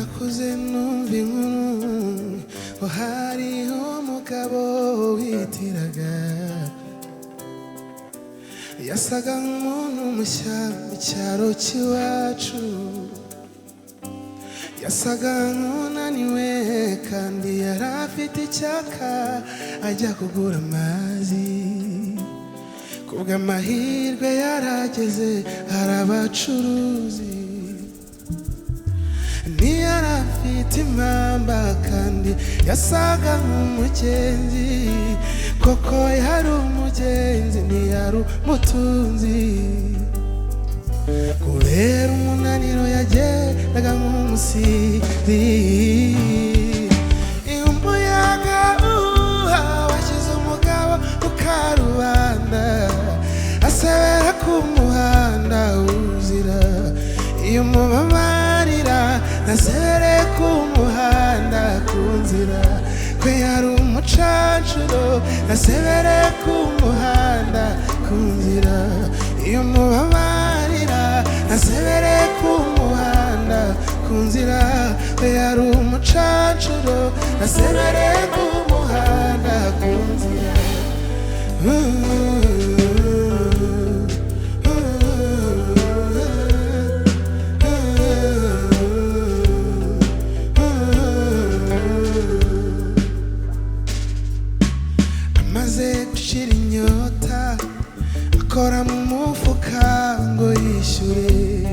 nakuze numva inkuru ngo hariho umugabo witiraga yasaga nk'umuntu mushya mu cyaro cy'iwacu yasaga nk'unaniwe kandi yari afite icyaka ajya kugura amazi kubw'amahirwe yarageze hari abacuruzi ntiyari afite impamba kandi yasaga nk'umugenzi koko yari umugenzi ntiyari umutunzi kubera umunaniro yagendaga nk'umusizi iyo umuyaga washyize umugabo ku karubanda asebera ku muhanda wuzira iyo umubabarira nasebere ku muhanda ku nzira kwe yari umucancuro nasebere ku muhanda ku nzira iyo umubabarira nasebere ku muhanda ku nzira kwe yari umucancuro nasebere ku muhanda ku nzira akora mu mufuka ngo yishyure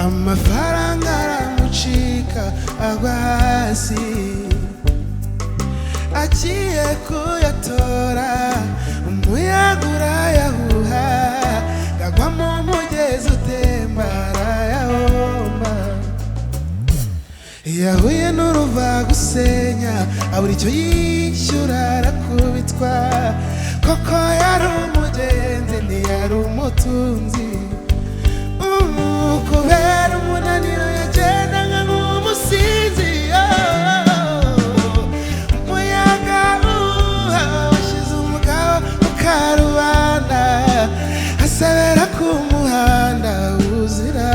amafaranga aramucika agwa hasi agiye kuyatora umuyaga urayahuha agwa mu mugezi utemba arayahomba yahuye n'uruva gusenya abura icyo yishyura arakubitwa koko yari umugenzi ntiyari umutunzi kubera umunaniro yagendaga nk'umusinzi umuyaga washyize umugabo ku karubanda asebera ku muhanda wuzira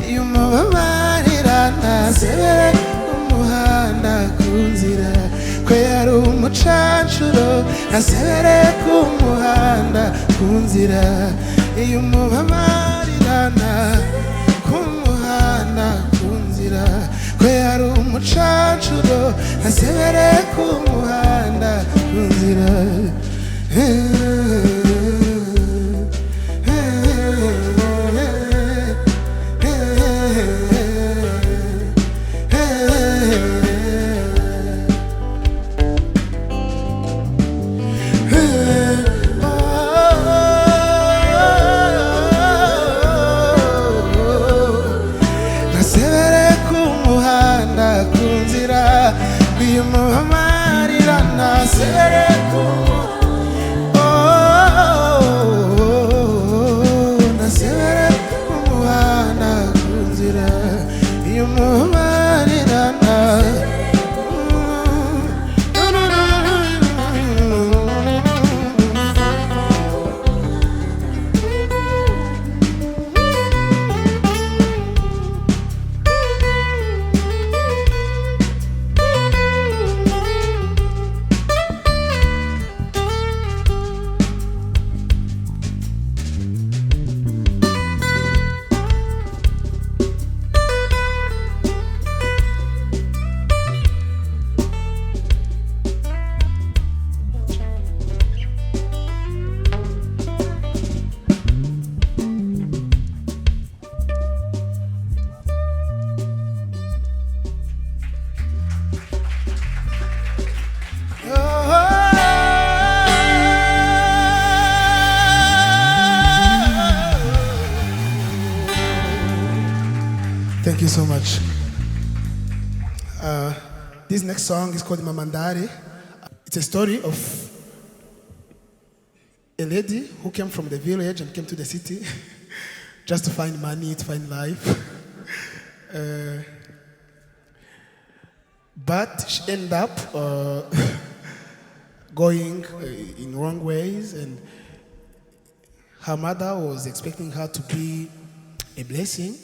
iyo umubabarira ntasebere ku muhanda ku nzira kwe yari umucancuro nasebere ku muhanda ku nzira iyo umubabarirana ku muhanda ku nzira kwe yari umucancuro nasebere ku muhanda ku nzira umubabarira nasebere ku nasebere ku muhanda ku nzira iyo umubabarira Thank you so much. This next song is called Ndare. It's a story of a lady who came from the village and came to the city just to find money, to find life. But she ended up going in wrong ways, and her mother was expecting her to be a blessing,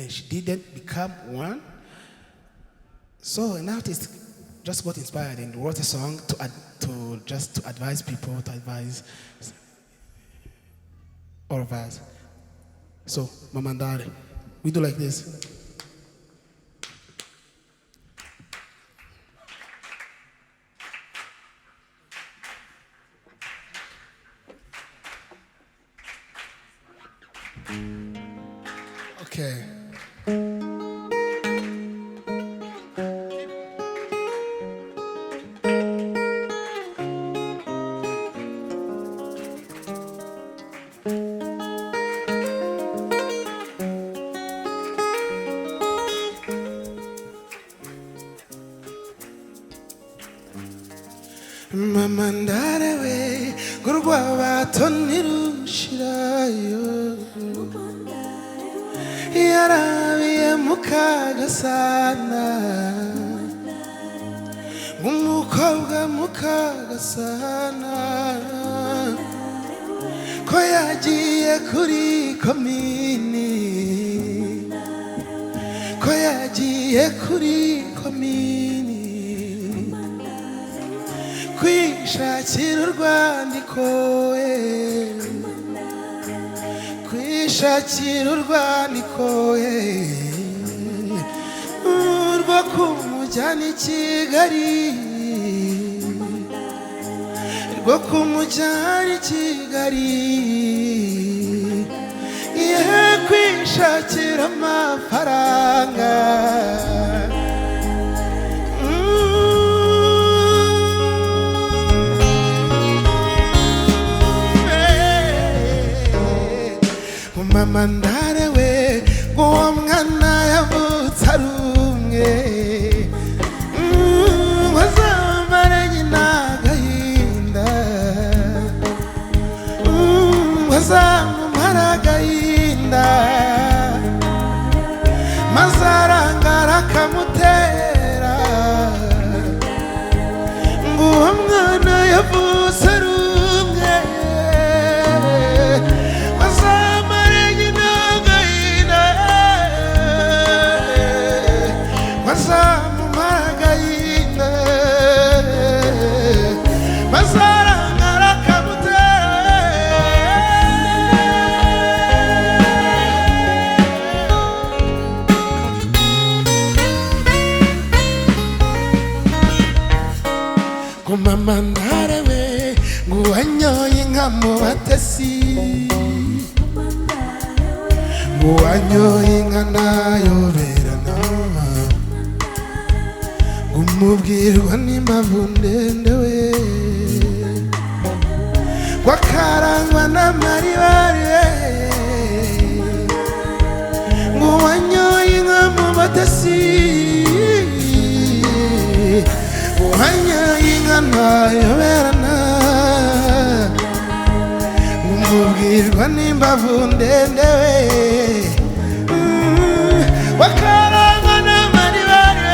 and she didn't become one. So an artist just got inspired and wrote a song to advise people, to advise all of us. So, Mama ndare, we do like this. Okay. Mama ndare we gurwa batonirushirayo yarabiye mukagasana umukobwa mukagasana ko yagiye kuri komini ko yagiye kuri komini kwishakira urwandiko kwishakira urwandiko urwo kumujyana i Kigali rwo kumujyana i Kigali kwishakira amafaranga Mama ndare we uwo mwana yavutse ari umwe wazamara nyina agahinda wazamumara agahinda maze arangara akamutera ngo uwo mwana yavutse ari umwe Mama ndare we nguwanyoye inka mu batesi nguwanyoye inka nayoberana ngumubwirwa n'impamvu ndende we wakarangwa n'amaribare nguwanyoye inka mu batesi nguwanyoye inka nayoberana ngumubwirwa n'impamvu ndende we wakarangwa n'amaribare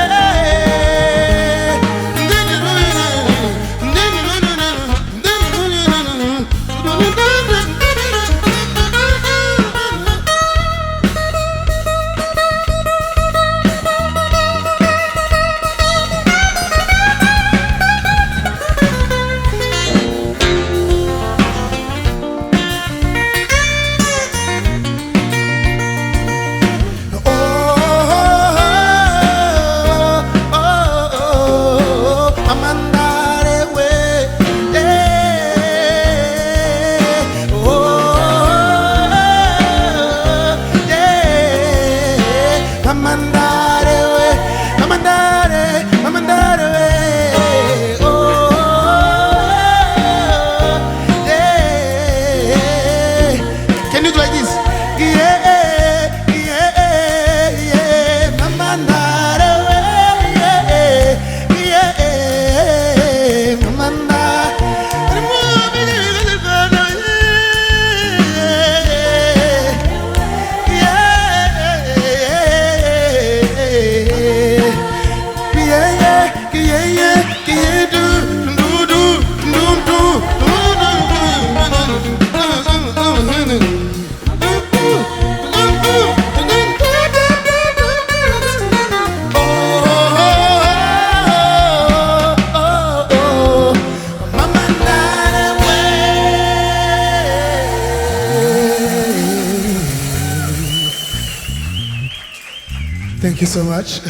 Thank you so much.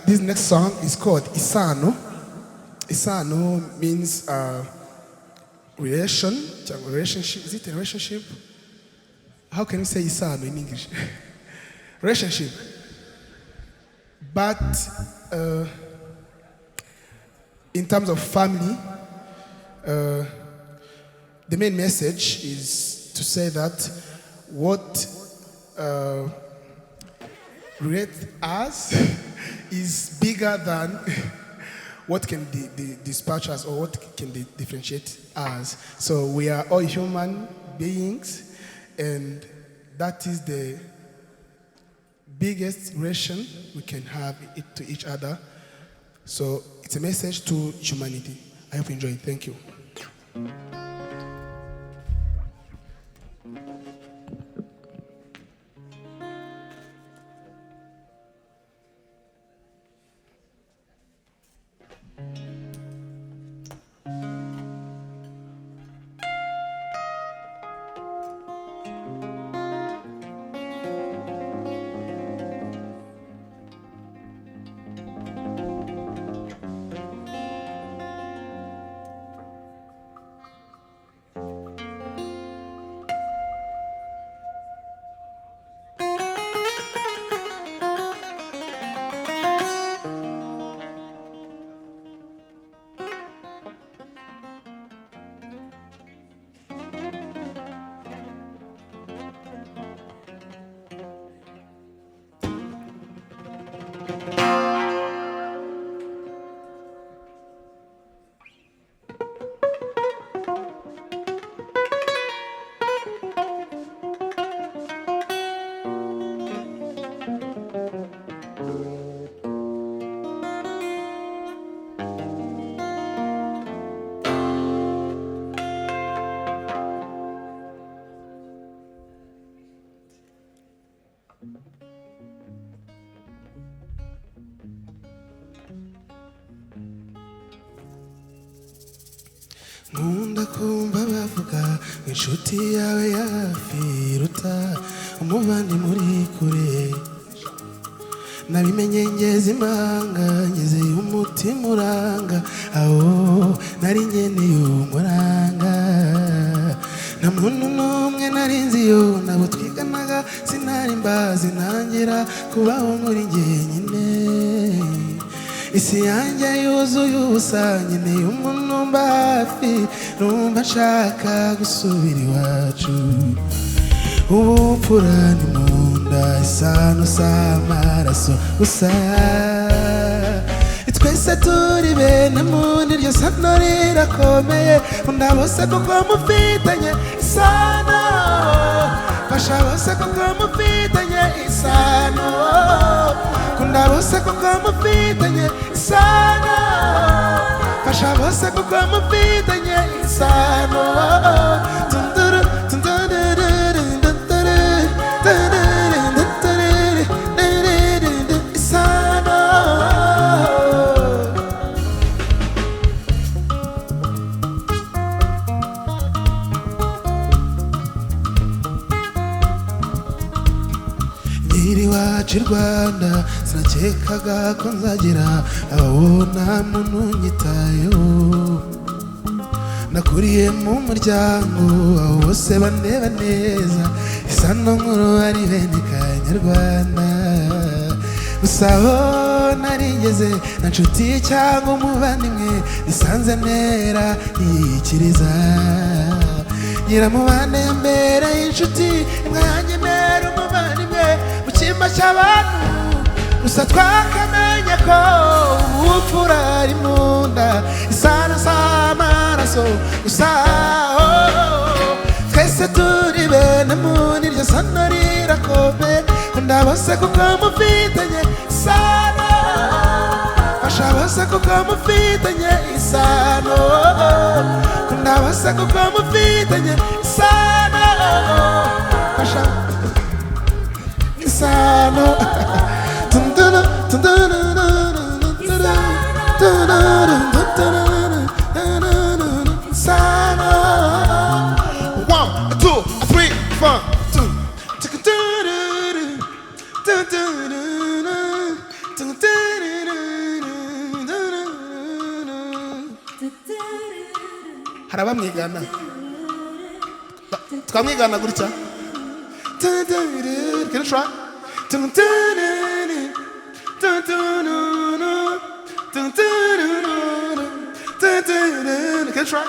This next song is called Isano. Isano means relationship. Is it a relationship? How can you say Isano in English? Relationship. But in terms of family, the main message is to say that what relates us is bigger than what can dispatch us or what can differentiate us. So we are all human beings, and that is the biggest relation we can have to each other. So it's a message to humanity. I hope you enjoy it. Thank you. Nkunda kumva bavuga inshuti yawe yafi ruta umubandi muri kure nabimenye ngeze imanga ngeze umutima uranga aho nari nkeneye umuranga nta muntu n'umwe narinzi yo nabo twiganaga sinari mbazi nangira kubaho muri njyenyine isi yanjye yuzuye ubusa nkeneye umuntu mba hafi numva nshaka gusubira iwacu ubupfura ni mu nda isano s'amaraso gusa twese turi bene muntu iryo sano rirakomeye nkunda bose kuko mufitanye isano fasha bose kuko mufitanye isano nkunda bose kuko mufitanye isano fasha bose kuko mufitanye isano tunduru tunduru isano nyiri wacu i Rwanda sinakekaga ko nzagera aho nta muntu nyitayeho nakuriye mu muryango aho bose bandeba neza isano nkuru ari bene kanyarwanda gusa aho narigeze na nshuti cyangwa umuvandimwe isanze ntera yikiriza nyiramubane mbere y'inshuti imwe yanyemera umuvandimwe mu cyimba cy'abantu gusa twakamenye ko ubupfura ari mu nda isano s'amaraso gusa twese turi bene muntu iryo sano rirakomeye nkunda bose kuko mufitanye isano fasha bose kuko mufitanye isano nkunda bose kuko mufitanye isano fasha isano tunduru tunduru isano 1 2 3 4 2 arabamwigana twamwigana gutya. Can you try? Can you try?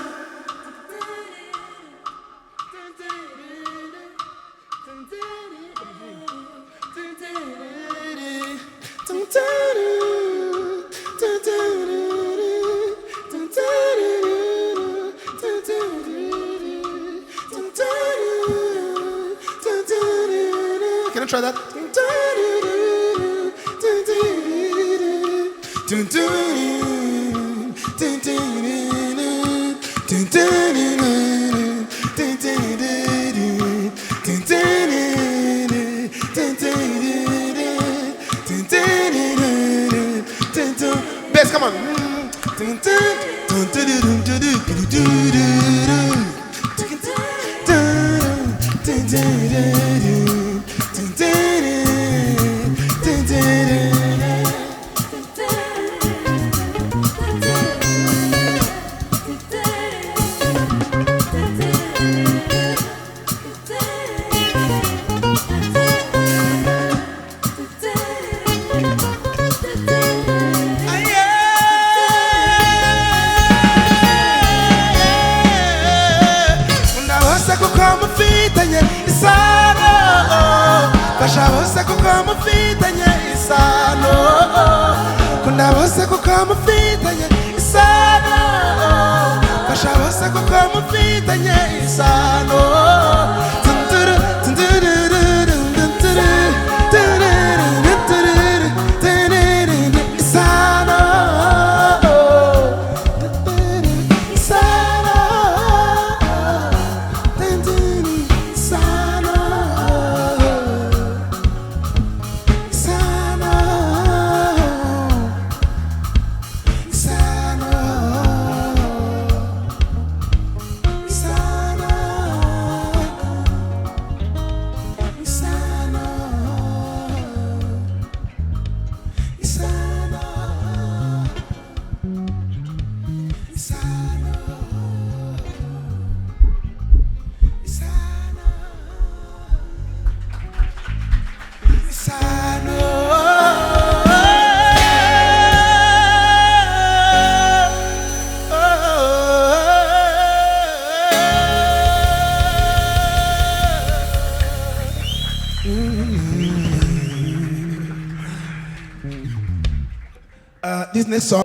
Can you try that? Bass, come on. Fasha kuko mufitanye isano, kunda bose kuko mufitanye isano, fasha bose kuko mufitanye isano. This next song.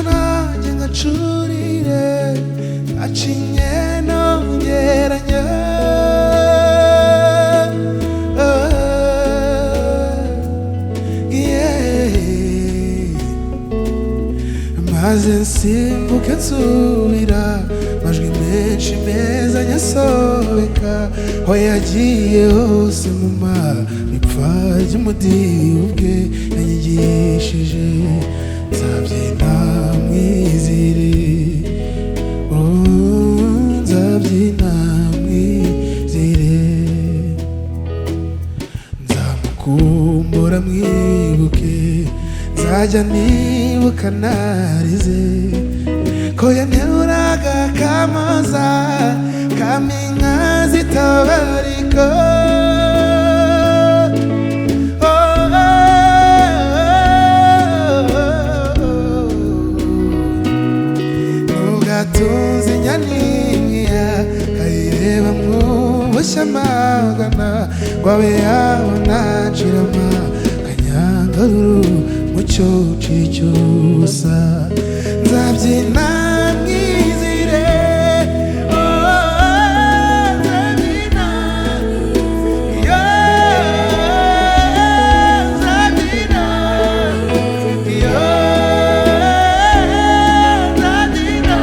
nanjye ngacurire acinye nongeranya maze nsimbuke nsubira amajwi menshi meza nyasobeka aho yagiye hose mu mabipfa ry'umudiho ubwe yanyigishije nzabyina mwizire nzabyina mwizire nzamukumbura mwibuke nzajya nibuka narize ko yanteruraga kamoza kaminka zitabarika nugatunze nyaniniya kayireba mwubushya amagana ngo abe yabona nshirama kanyangaruru mucyo cyusa nzabyina mwizire nzabyina nzabyina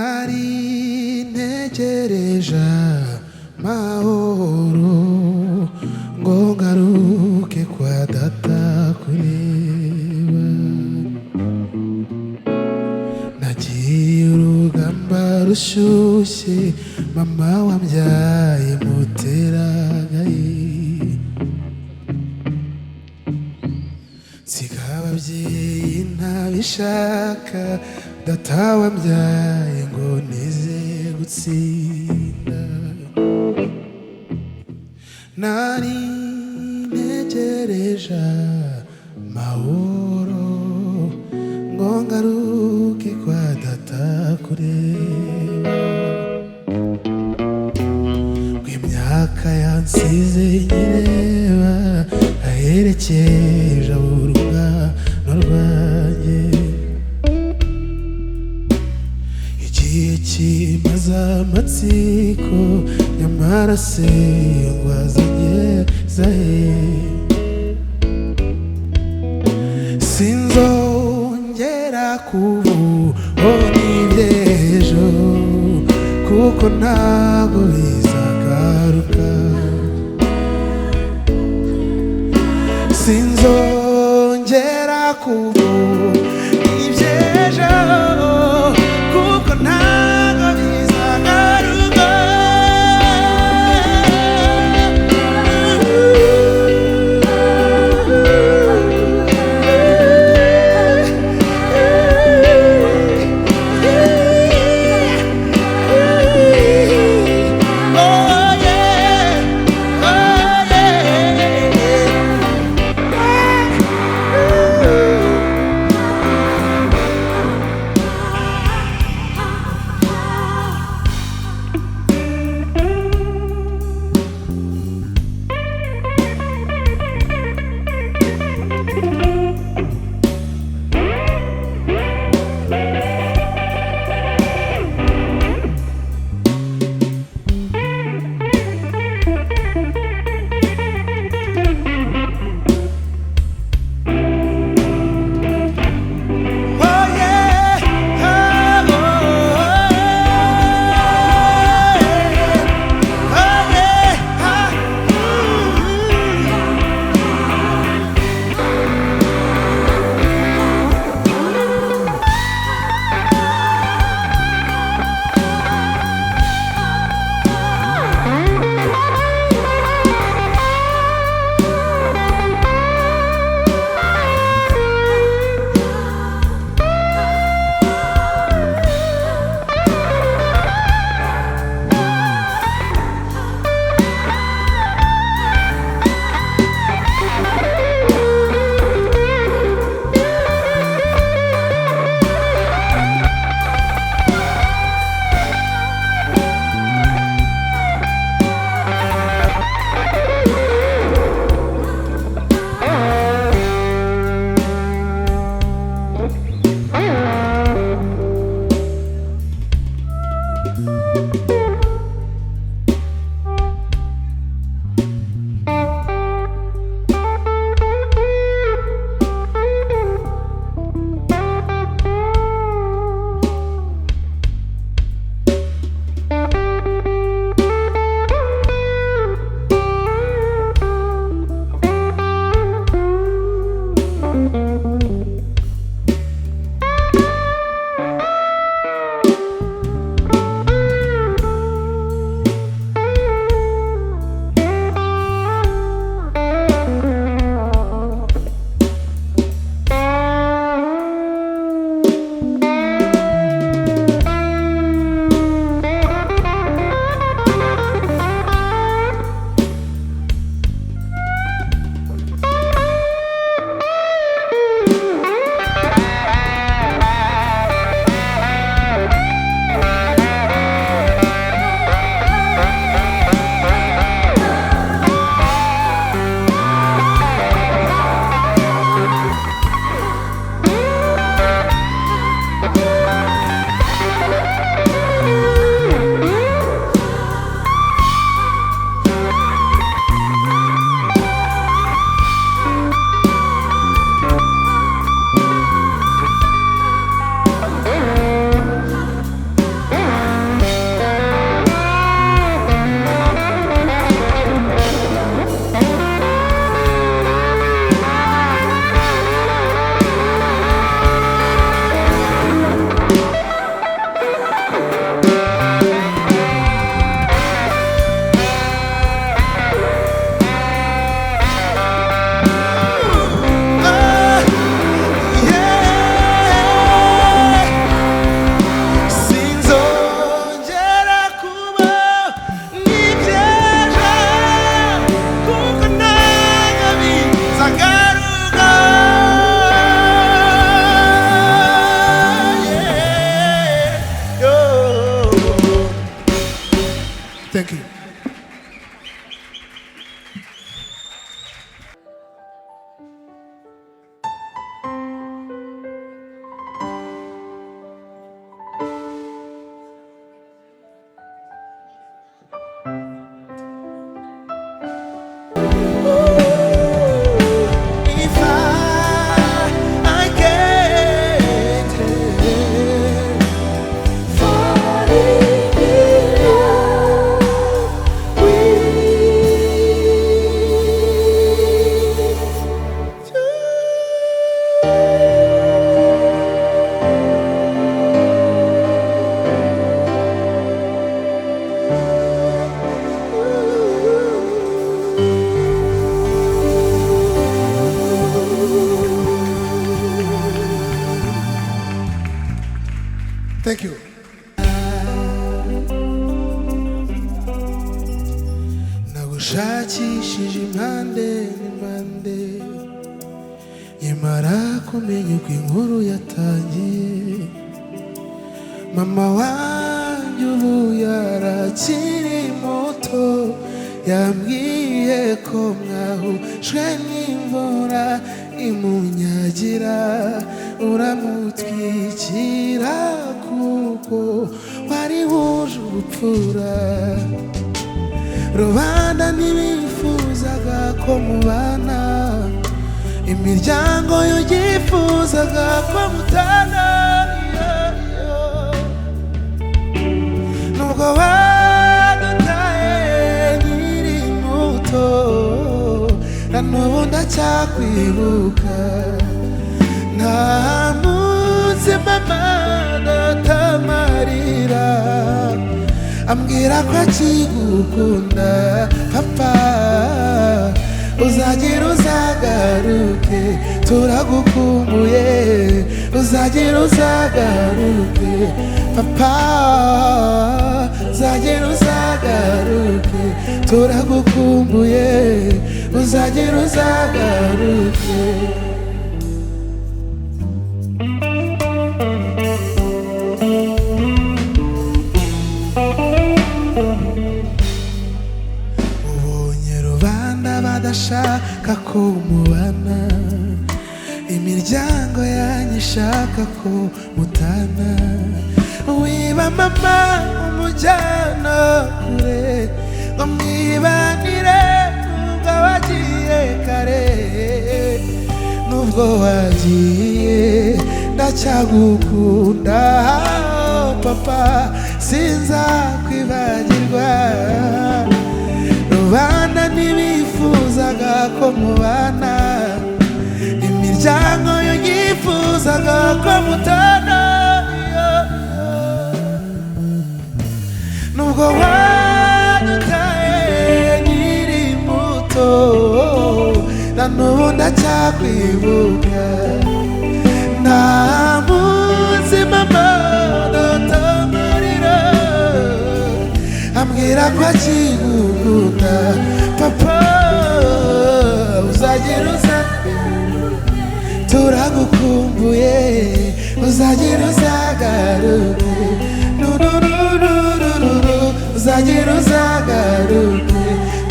Nari ntegereje amahoro ngo ngaruke kwa data kureba. Nagiye urugamba rushyushye mama wambyaye muteragaye. Nsiga ababyeyi ntabishaka data wambyaye ngo nize gutsinda. Nari ntegereje amahoro ngo ngaruke kwa data kureba. Imyaka yansize nyireba aherekeje urungano rwanjye. Igihe kimaze amatsiko nyamara se ngo azageza he. Sinzongera kubona iby'ejo kuko ntabwo bizagaruka. Sinzongera kubona iby'ejo kuko ntabwo bizagaruka. Thank you. Thank you. Nagushakishije impande n'impande nyamara kumenya uko inkuru yatangiye. Mama wanjye ubu yarakiri muto yambwiye ko mwahujwe n'imvura imunyagira uramutwikira kuko wari wuje ubupfura. Rubanda ntibifuzaga ko mubana, imiryango yo yifuzaga ko mutana. Nubwo wadutaye nkiri muto na n'ubu ndacyakwibuka. Nta munsi mama datamarira ambwira ko akigukunda. Papa uzagira uzagaruke turagukumbuye, uzagira uzagaruke. Papa uzagira uzagaruke turagukumbuye, uzagira uzagaruke. Badashaka ko mubana, imiryango yanyu ishaka ko mutana. Wiba mama umujyana kure ngo mwibanire nubwo wagiye kare. Nubwo wagiye ndacyagukunda papa sinzakwibagirwa. Rubanda ntibifuzaga ko mubana, imiryango yo yifuzaga ko mutana. Nubwo wadutaye nkiri muto na n'ubu ndacyakwibuka. Nta munsi mama datamarira ambwira ko akigukunda. Papa uzagira uzagaruke turagukumbuye, uzagira uzagaruke. Uzagira uzagaruke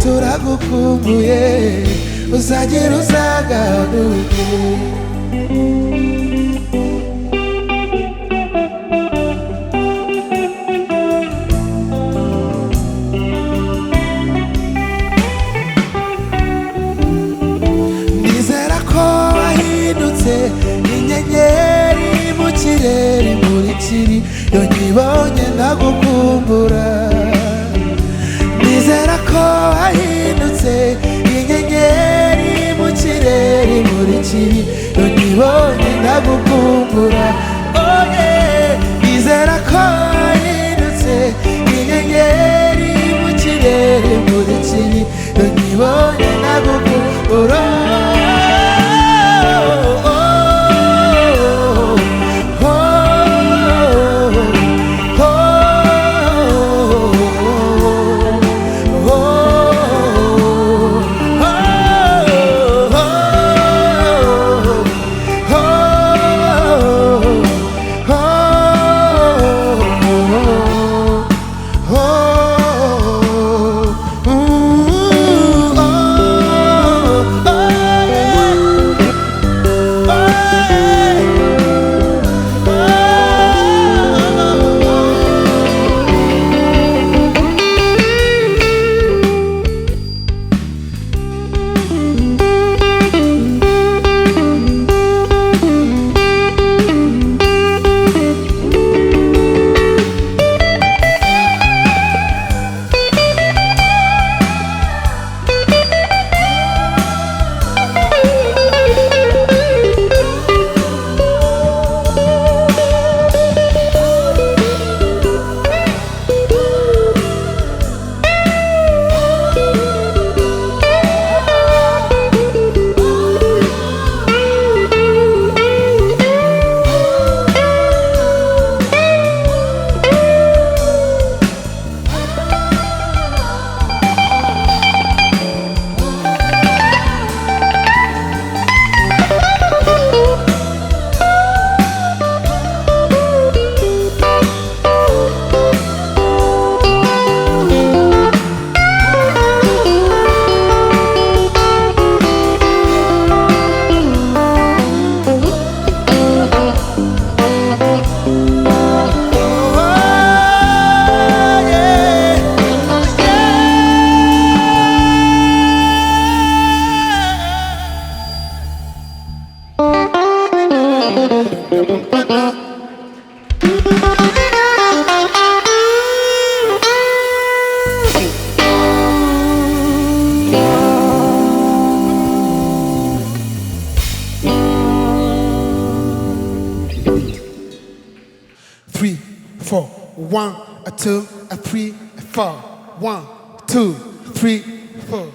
turagukumbuye, uzagira uzagaruke. Inyenyeri mu kirere imurikiri yo nyibonye ndagukumbura. Nizera ko wahindutse inyenyeri mu kirere imurikiri yo nyibonye ndagukumbura. Oh yeah, nizera ko wahindutse inyenyeri mu kirere imurikiri yo nyibonye ndagukumbura. 1, 2, 3, 4. 1, 2, 3, 4.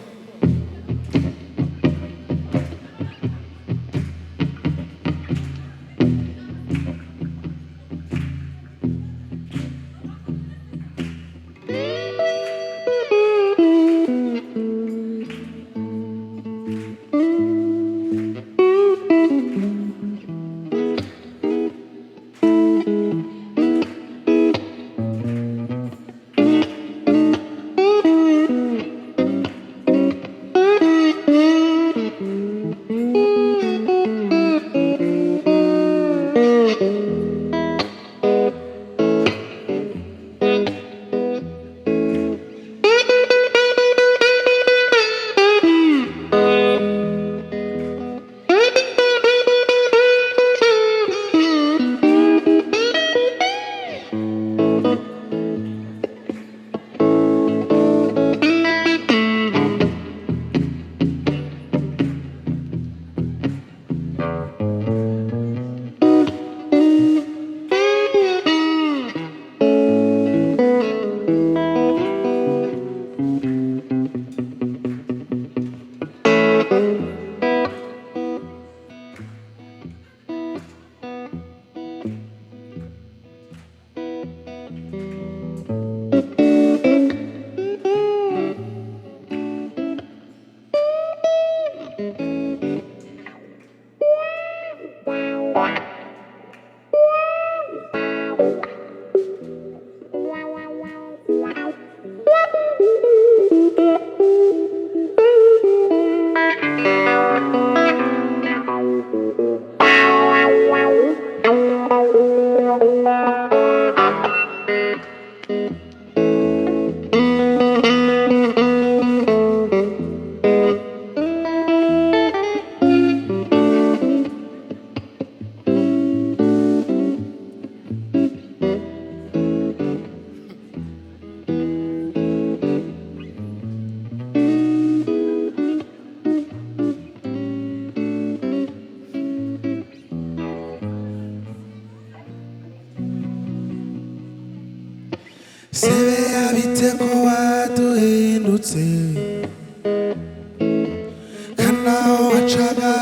Sebeya biteko waduhindutse kana wacaga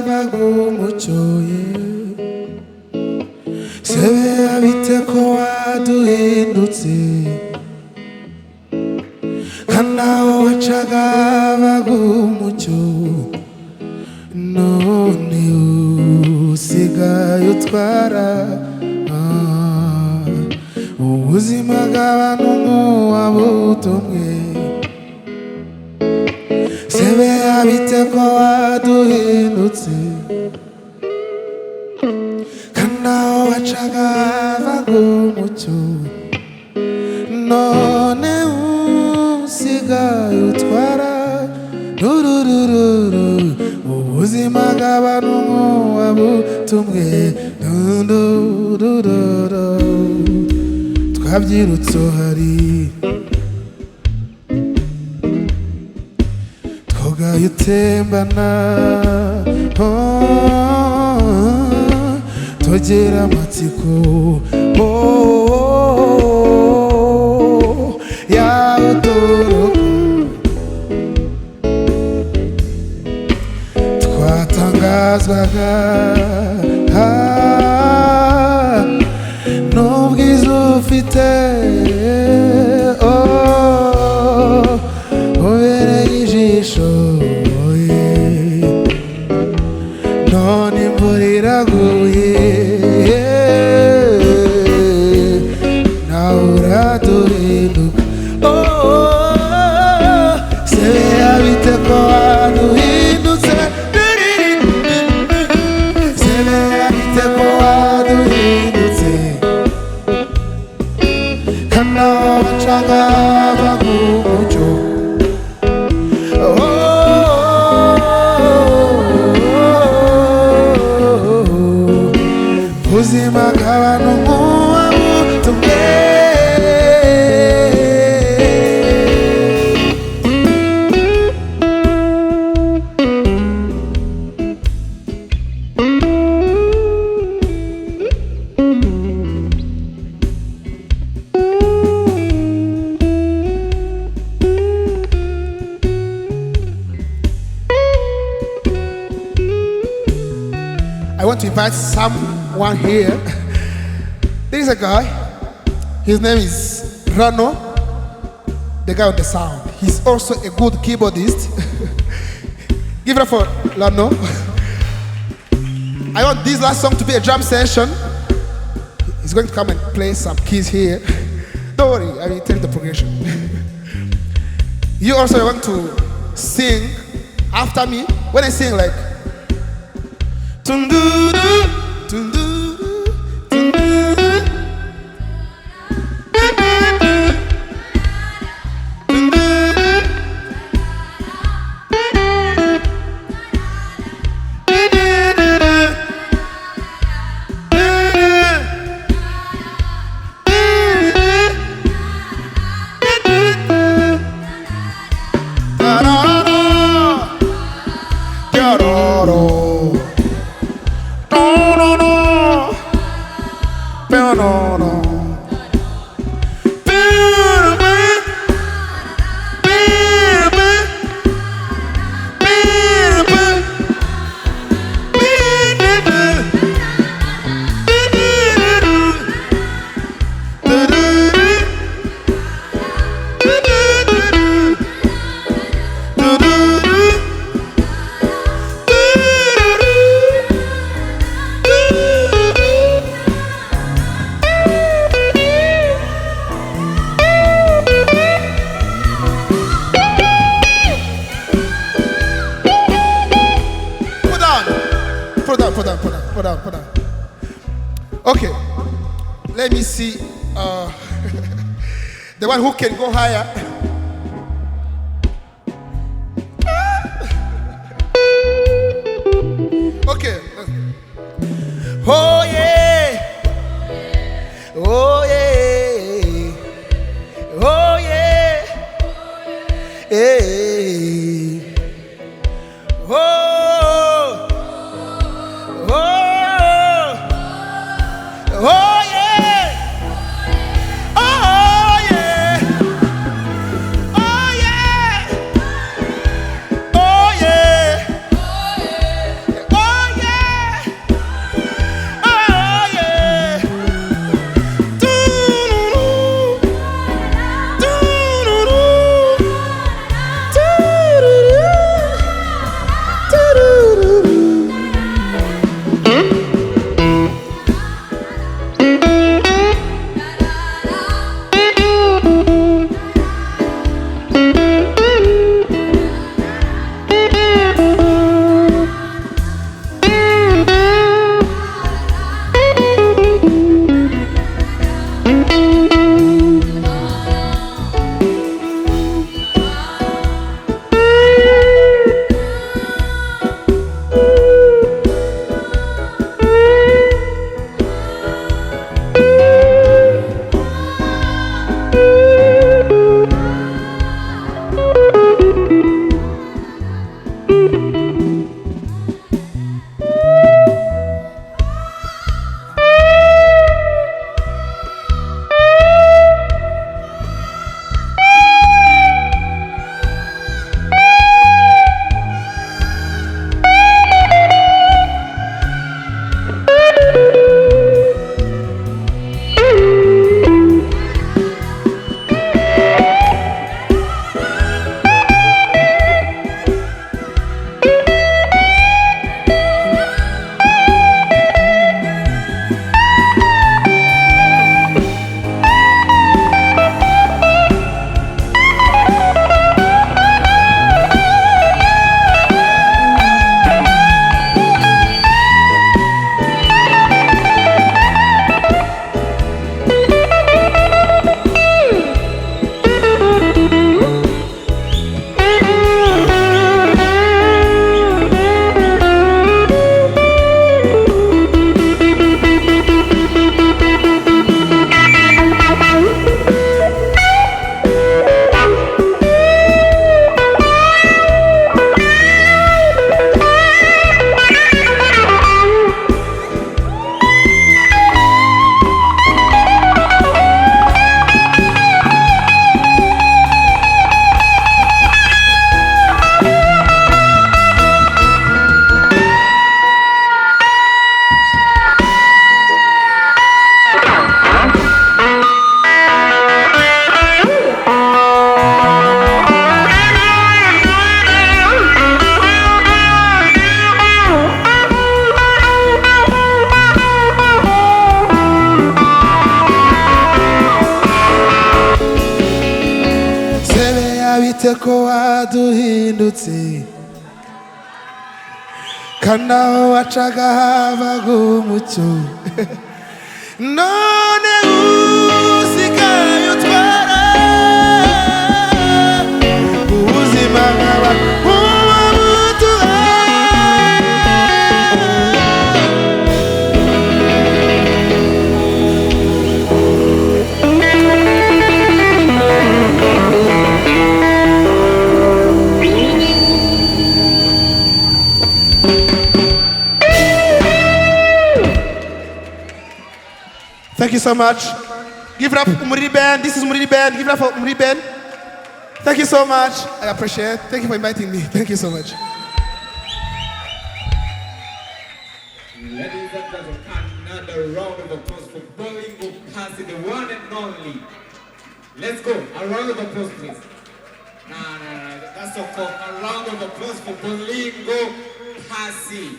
bagumucyoye Sebeya biteko waduhindutse kana wacaga bagumucyo none usigaye utwara ubuzima bw'abantu nk'uwabutumwe Sebeya biteko waduhindutse kana wacaga bagumucyo none usigaye utwara rururururu ubuzima bw'abantu nk'uwabutumwe rururururu twabyirutse hari twogaye utembana tugera amatsiko yawe uturuka twatangazwaga n'ubwiza ufite ubereye ijisho none imvura iraguye nawe uraduhinduka Sebeya biteko waduhindutse Sebeya biteko waduhindutse kana wacaga bagumucyo ubuzima bw'abantu nk'uwabutumwe want to invite someone here. There is a guy. His name is Rano, the guy with the sound. He's also a good keyboardist. Give it up for Rano. I want this last song to be a drum session. He's going to come and play some keys here. Don't worry, I will tell you the progression. You also want to sing after me. When I sing like Tunduru, Tunduru, Tunduru, Put down. Okay, let me see the one who can go higher. Okay. Oh yeah. Oh yeah. Oh yeah. Hey. Oh. Oh yeah! Oh yeah! Oh yeah! Oh yeah! Oh yeah! Oh yeah! Doo-doo-doo. Doo-doo-doo. Doo-doo-doo. twite ko waduhindutse kandi aho wacaga havaga umucyo none usigaye utwara ubuzima nk'abantu Thank you so much. Give it up for UMURIRI Band. This is UMURIRI Band. Give it up for UMURIRI Band. Thank you so much. I appreciate it. Thank you for inviting me. Thank you so much. Ladies and gentlemen, another round of applause for Bolingo Paccy, the one and only. Let's go. A round of applause, please. No, that's so cool. A round of applause for Bolingo Paccy.